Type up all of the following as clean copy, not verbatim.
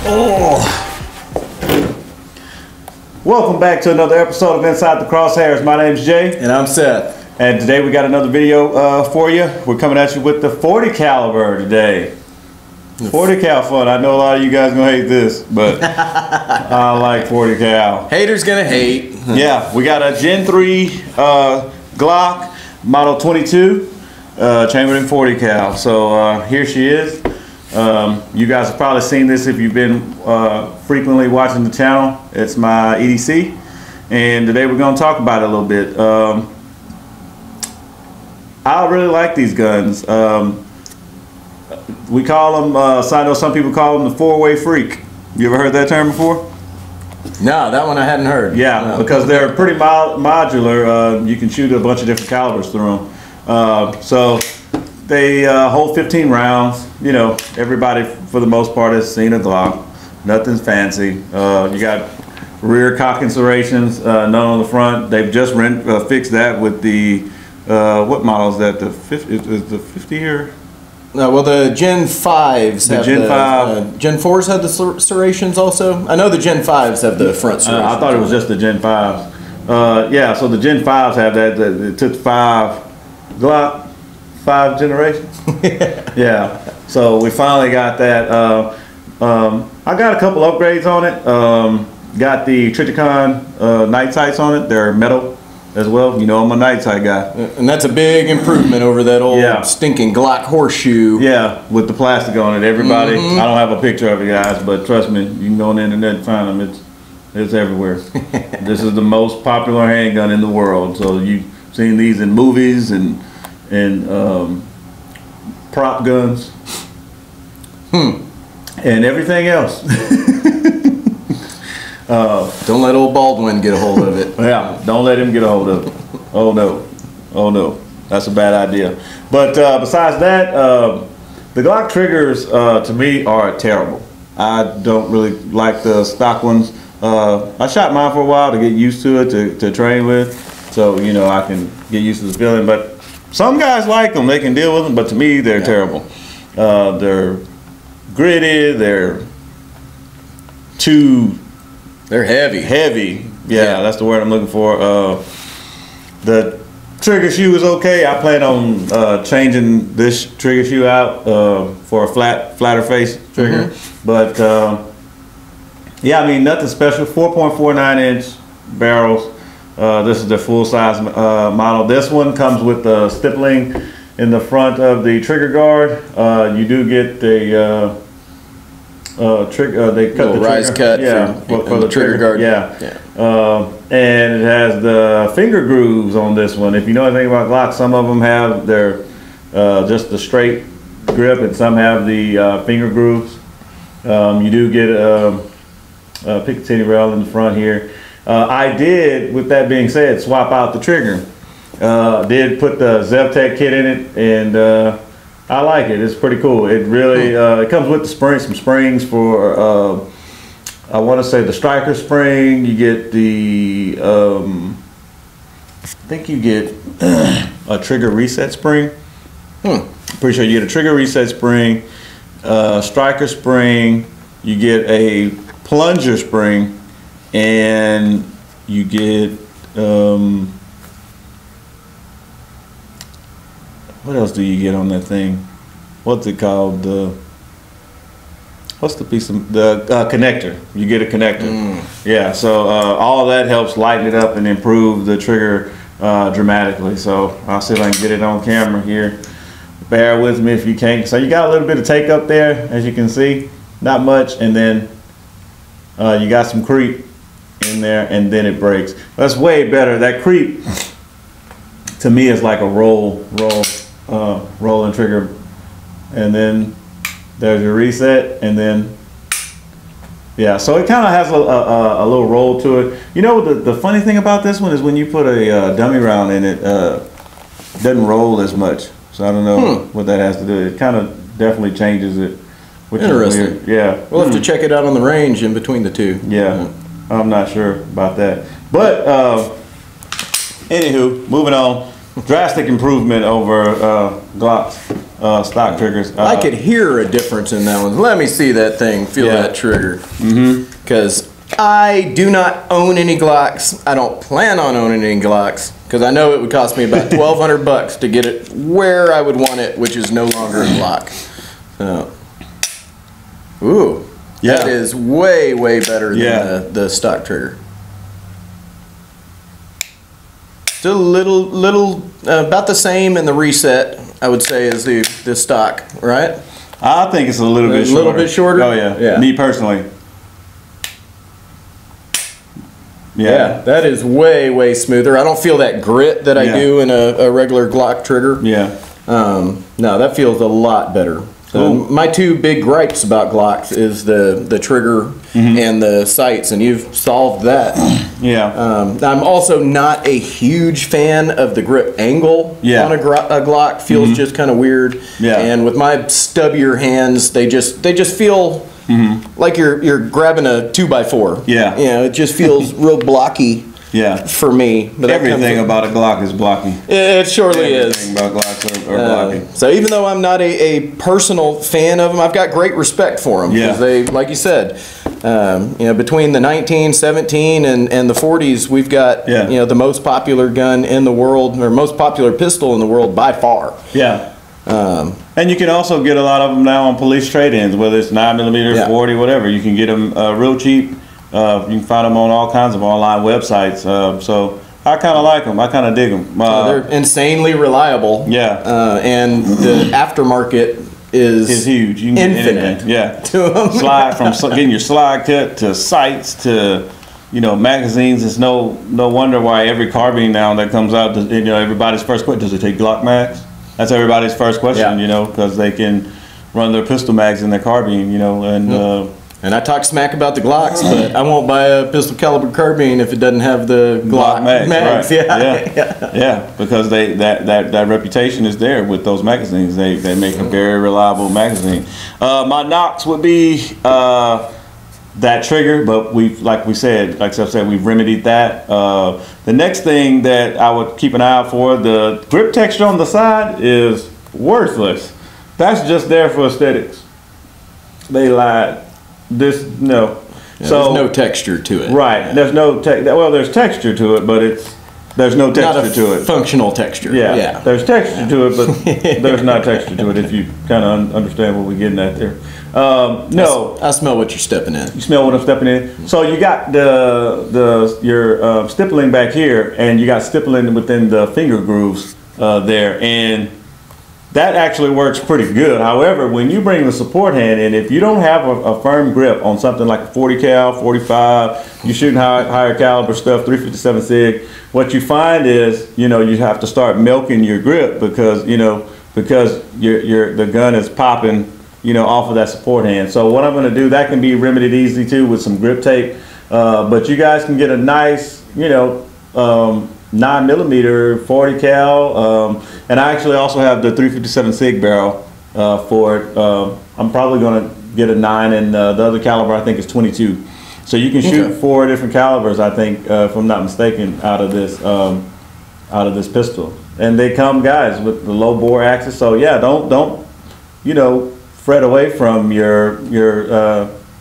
Oh. Welcome back to another episode of Inside the Crosshairs. My name's Jay. And I'm Seth. And today we got another video for you. We're coming at you with the 40 caliber today. 40 cal fun. I know a lot of you guys gonna hate this, but I like 40 cal. Haters gonna hate. Yeah, we got a Gen 3 Glock Model 22 chambered in 40 cal. So here she is. You guys have probably seen this if you've been frequently watching the channel. It's my EDC, and today we're going to talk about it a little bit. I really like these guns. We call them, I know some people call them the four-way freak. You ever heard that term before? No, that one I hadn't heard. Yeah, no. Because they're pretty modular. You can shoot a bunch of different calibers through them. So they hold 15 rounds. You know, everybody for the most part has seen a Glock. Nothing's fancy. You got rear cocking serrations, none on the front. They've just fixed that with the what model is that? The 50 is the 50 here? No, well, the Gen 5s have Gen 5. Gen 4s have the serrations also. I know the Gen 5s have the front serrations. I thought it was just the Gen 5s. Yeah, so the Gen 5s have that. It took 5 Glock, 5 generations. Yeah, so we finally got that. I got a couple upgrades on it. Got the Triticon night sights on it. They're metal as well. You know, I'm a night sight guy. And that's a big improvement over that old stinking Glock horseshoe. Yeah, with the plastic on it. Everybody, I don't have a picture of it, guys, but trust me, you can go on the internet and find them. It's everywhere. This is the most popular handgun in the world. So you've seen these in movies and prop guns. And everything else. Don't let old Baldwin get a hold of it. Yeah, don't let him get a hold of it. Oh no, oh no, that's a bad idea. But besides that, the Glock Triggers to me are terrible. I don't really like the stock ones. I shot mine for a while to get used to it, to train with, so you know I can get used to the feeling. But some guys like them; they can deal with them. But to me, they're terrible. They're gritty. They're heavy. Heavy. Yeah, that's the word I'm looking for. The trigger shoe is okay. I plan on changing this trigger shoe out for a flatter face trigger. But yeah, I mean nothing special. 4.49 inch barrels. This is the full size model. This one comes with the stippling in the front of the trigger guard. You do get the trigger. They cut the rise cut. Yeah, for the trigger guard. Yeah. And it has the finger grooves on this one. If you know anything about Glock, some of them have their just the straight grip, and some have the finger grooves. You do get a Picatinny rail in the front here. I did, with that being said, swap out the trigger. Did put the ZevTech kit in it, and I like it. It's pretty cool. It really it comes with the some springs for I want to say the striker spring. You get the I think you get a trigger reset spring. Pretty sure you get a trigger reset spring, striker spring. You get a plunger spring, and you get what else do you get on that thing? What's it called? What's the piece of the connector? You get a connector. Yeah. So all of that helps lighten it up and improve the trigger dramatically. So I'll see if I can get it on camera here. Bear with me if you can't. So you got a little bit of take up there, as you can see. Not much, and then you got some creep in there, and then it breaks. That's way better. That creep to me is like a rolling trigger, and then there's your reset, and then yeah, so it kind of has a little roll to it. You know, the funny thing about this one is when you put a dummy round in it, it doesn't roll as much. So I don't know what that has to do. It kind of definitely changes it. Which Interesting. Is weird. Yeah, we'll have to check it out on the range in between the two. Yeah, I'm not sure about that, but anywho, moving on. Drastic improvement over Glock's stock triggers. I could hear a difference in that one. Let me see that thing, feel that trigger. Because I do not own any Glocks. I don't plan on owning any Glocks because I know it would cost me about $1,200 to get it where I would want it, which is no longer a Glock. So, ooh, that is way, way better than the stock trigger. Still a little about the same in the reset, I would say, as the stock, right? I think it's a little bit shorter. A little bit shorter? Oh, yeah. Me personally. Yeah, that is way, way smoother. I don't feel that grit that I do in a regular Glock trigger. Yeah. No, that feels a lot better. My two big gripes about Glocks is the trigger and the sights, and you've solved that. Yeah. I'm also not a huge fan of the grip angle on a Glock. Feels just kind of weird. Yeah. And with my stubbier hands, they just feel like you're grabbing a 2x4. Yeah. You know, it just feels real blocky. Yeah. For me. But everything about a Glock is blocky. It surely is. Everything about Glocks are blocky. So even though I'm not a personal fan of them, I've got great respect for them. Yeah. Because they, like you said, you know, between the 1917 and the 40s, we've got you know, the most popular gun in the world, or most popular pistol in the world by far. Yeah. And you can also get a lot of them now on police trade-ins, whether it's 9mm, 40, whatever. You can get them real cheap. You can find them on all kinds of online websites. So I kind of like them. I kind of dig them. They're insanely reliable. Yeah. And the aftermarket is huge. You can get infinite. Yeah. To them. Slide from getting your slide cut to sights to, you know, magazines. It's no wonder why every carbine now that comes out, you know, everybody's first question, does it take Glock mags? That's everybody's first question, you know, because they can run their pistol mags in their carbine, you know, and I talk smack about the Glocks, but I won't buy a pistol caliber carbine if it doesn't have the Glock mags. Right. Yeah, because that reputation is there with those magazines. They make a very reliable magazine. My knocks would be that trigger, but like Seth said, we've remedied that. The next thing that I would keep an eye out for, the grip texture on the side is worthless. That's just there for aesthetics. They lied. So there's no texture to it. Right. There's no there's texture to it, but there's no texture to it. Functional texture. Yeah. There's texture to it, but there's not texture to it. If you kind of understand what we're getting at there. No. I smell what you're stepping in. You smell what I'm stepping in. So you got your stippling back here, and you got stippling within the finger grooves there, and that actually works pretty good. However, when you bring the support hand in, if you don't have a firm grip on something like a 40 cal, 45, you're shooting higher caliber stuff, 357 SIG, what you find is, you know, you have to start milking your grip because the gun is popping, you know, off of that support hand. So what I'm going to do, that can be remedied easy too with some grip tape. But you guys can get a nice, you know, 9mm 40 cal, and I actually also have the 357 SIG barrel for it. I'm probably going to get a 9, and the other caliber I think is 22. So you can shoot 4 different calibers, I think, if I'm not mistaken, out of this pistol. And they come, guys, with the low bore axis. So yeah, don't you know, fret away from your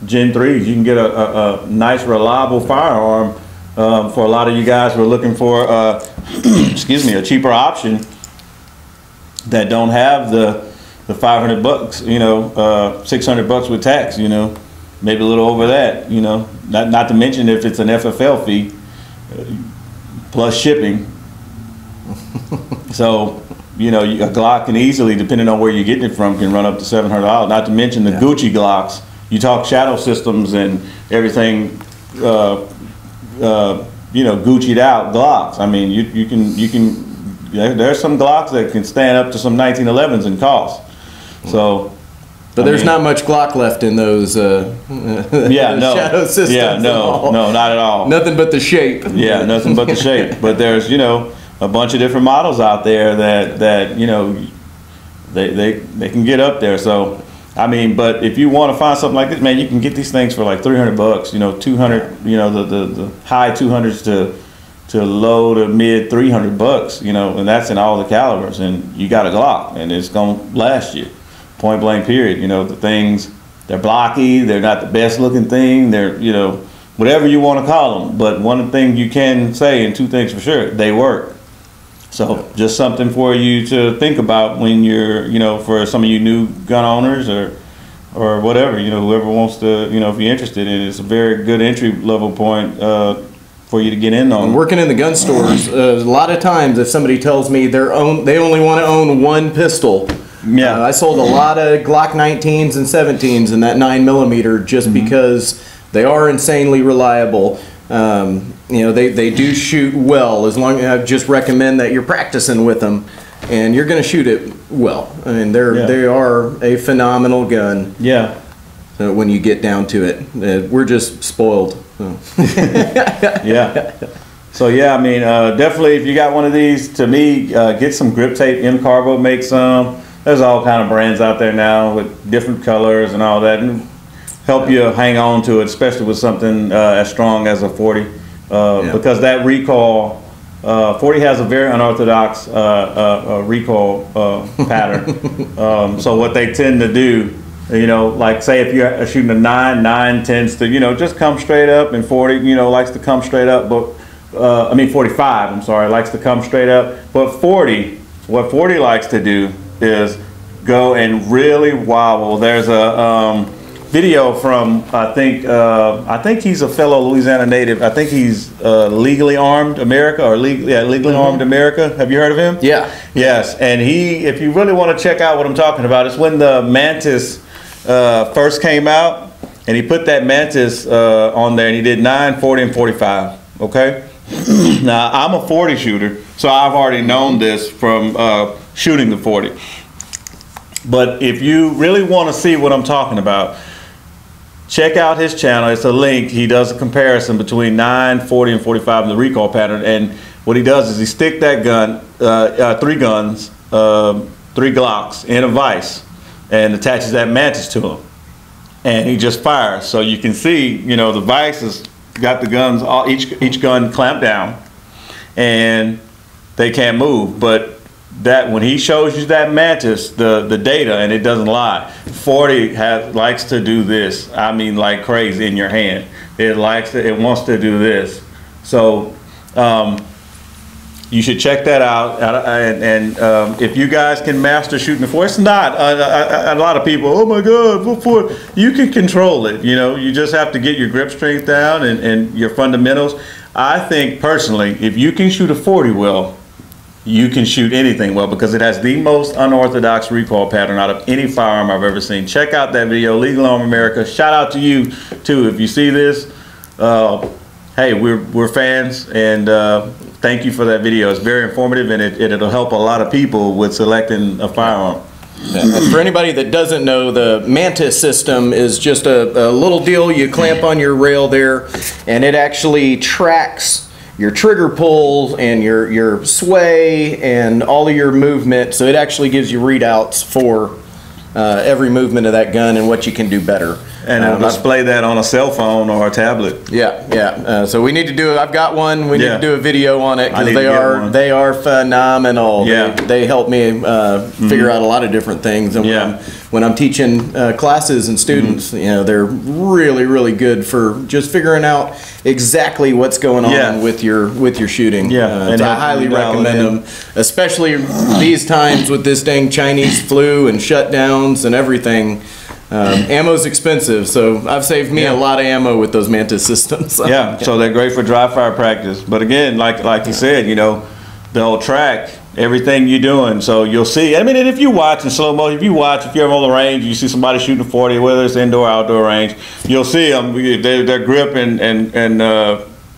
Gen 3s. You can get a nice reliable firearm. For a lot of you guys who are looking for, excuse me, a cheaper option that don't have the $500, you know, $600 with tax, you know, maybe a little over that, you know, not to mention if it's an FFL fee plus shipping. So, you know, a Glock can easily, depending on where you're getting it from, can run up to $700. Not to mention the Gucci Glocks. You talk shadow systems and everything. You know, Gucci'd out Glocks. I mean, you can. There's some Glocks that can stand up to some 1911s in cost. So, but there's not much Glock left in those. Shadow systems. Yeah, no, not at all. Nothing but the shape. Yeah, nothing but the shape. But there's, you know, a bunch of different models out there that you know, they can get up there. So. I mean, but if you want to find something like this, man, you can get these things for like $300, you know, 200, you know, the high 200s to, to low to mid $300, you know, and that's in all the calibers, and you got a Glock, and it's gonna last you, point blank period. You know, the things, they're blocky, they're not the best looking thing, they're, you know, whatever you want to call them, but one thing you can say, and two things for sure, they work. So just something for you to think about when you're, you know, for some of you new gun owners or whatever, you know, whoever wants to, you know, if you're interested in it, it's a very good entry level point for you to get in on. Working in the gun stores, a lot of times if somebody tells me they only want to own one pistol, yeah, I sold a lot of Glock 19s and 17s in that 9mm just because they are insanely reliable. You know, they do shoot well, as long as I just recommend that you're practicing with them, and you're going to shoot it well. I mean, they are a phenomenal gun. Yeah. When you get down to it, we're just spoiled. So. Yeah. So yeah, I mean, definitely if you got one of these, to me, get some grip tape. M Carbo makes some. There's all kind of brands out there now with different colors and all that, and help you hang on to it, especially with something as strong as a 40, because that recoil, 40 has a very unorthodox recoil pattern. So what they tend to do, you know, like say if you're shooting a 9 tends to, you know, just come straight up, and 40, you know, likes to come straight up, but I mean 45, I'm sorry, likes to come straight up, but 40, what 40 likes to do is go and really wobble. There's a video from I think he's a fellow Louisiana native. I think he's Legally Armed America, or Legally Armed America. Have you heard of him? Yeah. Yes, and if you really want to check out what I'm talking about, it's when the Mantis first came out, and he put that Mantis on there, and he did 9, 40, and 45. Okay. Now I'm a 40 shooter, so I've already known this from shooting the 40. But if you really want to see what I'm talking about, check out his channel. It's a link. He does a comparison between 9, 40, and 45 in the recoil pattern. And what he does is he stick that gun, 3 guns, 3 Glocks in a vise, and attaches that Mantis to them. And he just fires. So you can see, you know, the vise has got the guns, each gun clamped down, and they can't move. But that when he shows you that Mantis, the data, and it doesn't lie, 40 likes to do this. I mean, like crazy in your hand. It wants to do this. So you should check that out. And if you guys can master shooting the 40, it's not a lot of people, oh my God, what for? You can control it. You know, you just have to get your grip strength down and your fundamentals. I think personally, if you can shoot a 40 well, you can shoot anything well, because it has the most unorthodox recoil pattern out of any firearm I've ever seen. Check out that video, Legal Arm America. Shout out to you too if you see this. Hey, we're fans, and thank you for that video. It's very informative, and it'll help a lot of people with selecting a firearm. For anybody that doesn't know, the Mantis system is just a little deal you clamp on your rail there, and it actually tracks your trigger pull and your sway and all of your movement. So it actually gives you readouts for every movement of that gun and what you can do better. And it'll display that on a cell phone or a tablet. Yeah. So we need to do. I've got one. We need to do a video on it, because they are phenomenal. Yeah. They help me figure out a lot of different things. And when I'm teaching classes and students, you know, they're really good for just figuring out exactly what's going on with your shooting. Yeah. And I highly recommend them, especially these times with this dang Chinese flu and shutdowns and everything. Ammo's expensive, so I've saved me a lot of ammo with those Mantis systems. Yeah, so they're great for dry fire practice. But again, like you said, you know, they'll track everything you're doing. So you'll see, I mean, and if you watch in slow motion, if you're on the range, you see somebody shooting 40, whether it's indoor or outdoor range, you'll see them, their grip and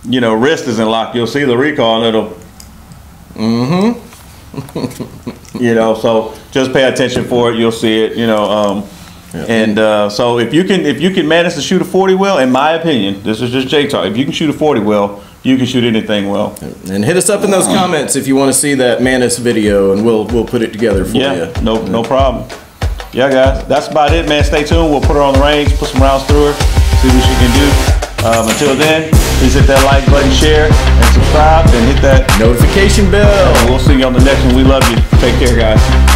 you know, wrist isn't locked. You'll see the recoil, and it'll, you know, so just pay attention for it. You'll see it, you know. And so if you can manage to shoot a 40 well, in my opinion, this is just Jay talk, if you can shoot a 40 well, you can shoot anything well. And hit us up in those comments if you want to see that Mantis video, and we'll put it together for you. No problem. Yeah, guys, that's about it, man. Stay tuned. We'll put her on the range, put some rounds through her, see what she can do. Until then, please hit that like button, share, and subscribe, and hit that notification bell. We'll see you on the next one. We love you. Take care, guys.